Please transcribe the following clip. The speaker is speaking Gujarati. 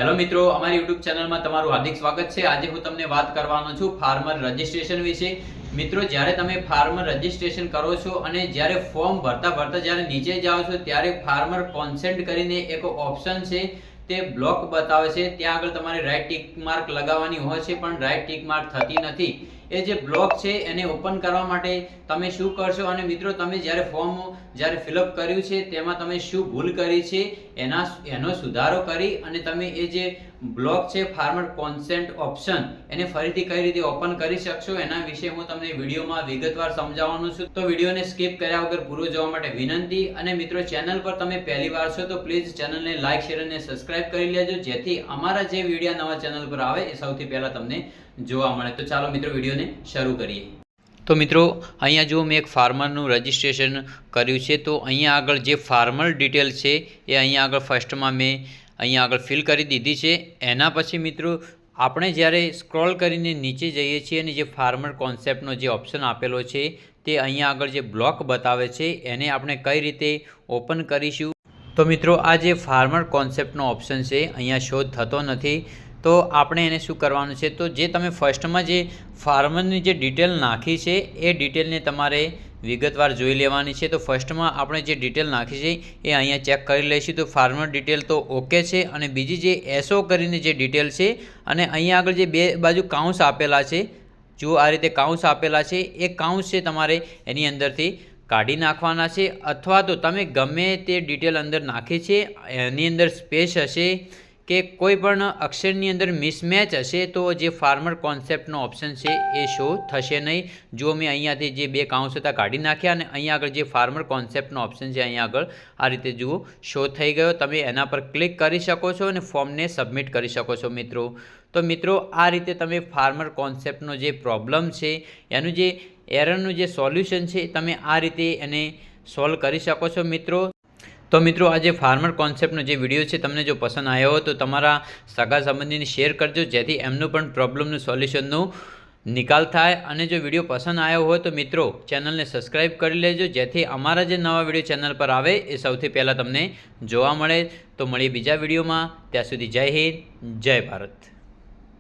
હેલો મિત્રો, અમારી યુટ્યુબ ચેનલમાં તમારું હાર્દિક સ્વાગત છે। આજે હું તમને વાત કરવાનો છું ફાર્મર રજિસ્ટ્રેશન વિશે। મિત્રો, જ્યારે તમે ફાર્મર રજિસ્ટ્રેશન કરો છો અને જ્યારે ફોર્મ ભરતા જ્યારે નીચે જાઓ છો ત્યારે ફાર્મર કોન્સેન્ટ કરીને એક ઓપ્શન છે તે બ્લોક બતાવે છે। ત્યાં આગળ તમારે રાઈટ ટિક માર્ક લગાવવાની હોય છે, પણ રાઈટ ટિક માર્ક થતી નથી। એ જે બ્લોક છે એને ઓપન કરવા માટે તમે શું કરશો અને મિત્રો તમે જ્યારે ફોર્મ ફિલઅપ કર્યું છે તેમાં તમે શું ભૂલ કરી છે એનો સુધારો કરી અને તમે એ જે બ્લોક છે ફાર્મર કોન્સેન્ટ ઓપ્શન એને ફરીથી કઈ રીતે ઓપન કરી શકશો એના વિશે હું તમને વિડીયોમાં વિગતવાર સમજાવવાનો છું। તો વિડીયોને સ્કીપ કર્યા વગર પૂરો જોવા માટે વિનંતી। અને મિત્રો, ચેનલ પર તમે પહેલી વાર છો તો પ્લીઝ ચેનલને લાઈક, શેર અને સબસ્ક્રાઇબ કરી લેજો, જેથી અમારા જે વિડીયો નવા ચેનલ પર આવે એ સૌથી પહેલા તમને જોવા મળે। તો ચાલો મિત્રો, વિડીયોને શરૂ કરીએ। તો મિત્રો, અહીંયા જો મેં એક ફાર્મરનું રજિસ્ટ્રેશન કર્યું છે, તો અહીંયા આગળ જે ફાર્મર ડિટેલ છે એ અહીંયા આગળ ફર્સ્ટમાં મેં અહીંયા આગળ ફિલ કરી દીધી છે। એના પછી મિત્રો આપણે જ્યારે સ્ક્રોલ કરીને નીચે જઈએ છીએ અને જે ફાર્મર કોન્સેપ્ટનો જે ઓપ્શન આપેલો છે તે અહીંયા આગળ જે બ્લોક બતાવે છે એને આપણે કઈ રીતે ઓપન કરીશું। તો મિત્રો, આ જે ફાર્મર કોન્સેપ્ટનો ઓપ્શન છે અહીંયા શો થતો નથી। તો આપણે એને શું કરવાનું છે, તો જે તમે ફર્સ્ટમાં જે ફાર્મરની જે ડિટેલ નાખી છે એ ડિટેલને તમારે વિગતવાર જોઈ લેવાની છે। તો ફર્સ્ટમાં આપણે જે ડિટેલ નાખી છે એ અહીંયા ચેક કરી લઈશું। તો ફાર્મર ડિટેલ તો ઓકે છે, અને બીજી જે એસો કરીને જે ડિટેલ છે અને અહીંયા આગળ જે બે બાજુ કાઉન્સ આપેલા છે, જો આ રીતે કાઉન્સ આપેલા છે, એ કાઉન્સ છે તમારે એની અંદરથી કાઢી નાખવાના છે, અથવા તો તમે ગમે તે ડિટેલ અંદર નાખી છે એની અંદર સ્પેસ હશે કે કોઈ પણ અક્ષરની અંદર મિસમેચ હશે તો જે ફાર્મર કોન્સેપ્ટનો ઓપ્શન છે એ શો થશે નહીં। જો મેં અહીંયાથી જે બે કાઉન્સ હતા કાઢી નાખ્યા અને અહીંયા આગળ જે ફાર્મર કોન્સેપ્ટનો ઓપ્શન છે અહીંયા આગળ આ રીતે જુઓ શો થઈ ગયો। તમે એના પર ક્લિક કરી શકો છો અને ફોર્મને સબમિટ કરી શકો છો મિત્રો। તો મિત્રો, આ રીતે તમે ફાર્મર કોન્સેપ્ટનો જે પ્રોબ્લેમ છે એનું જે એરરનું જે સોલ્યુશન છે તમે આ રીતે એને સોલ્વ કરી શકો છો મિત્રો। તો મિત્રો, આ જે ફાર્મર કોન્સેપ્ટનો જે વિડીયો છે તમને જો પસંદ આવ્યો હોય તો તમારા સગા સંબંધીને શેર કરજો, જેથી એમનું પણ પ્રોબ્લેમનું સોલ્યુશનનું નિકાલ થાય। અને જો વિડીયો પસંદ આવ્યો હોય તો મિત્રો ચેનલને સબસ્ક્રાઈબ કરી લેજો, જેથી અમારા જે નવા વિડીયો ચેનલ પર આવે એ સૌથી પહેલાં તમને જોવા મળે। તો મળીએ બીજા વિડીયોમાં, ત્યાં સુધી જય હિન્દ, જય ભારત।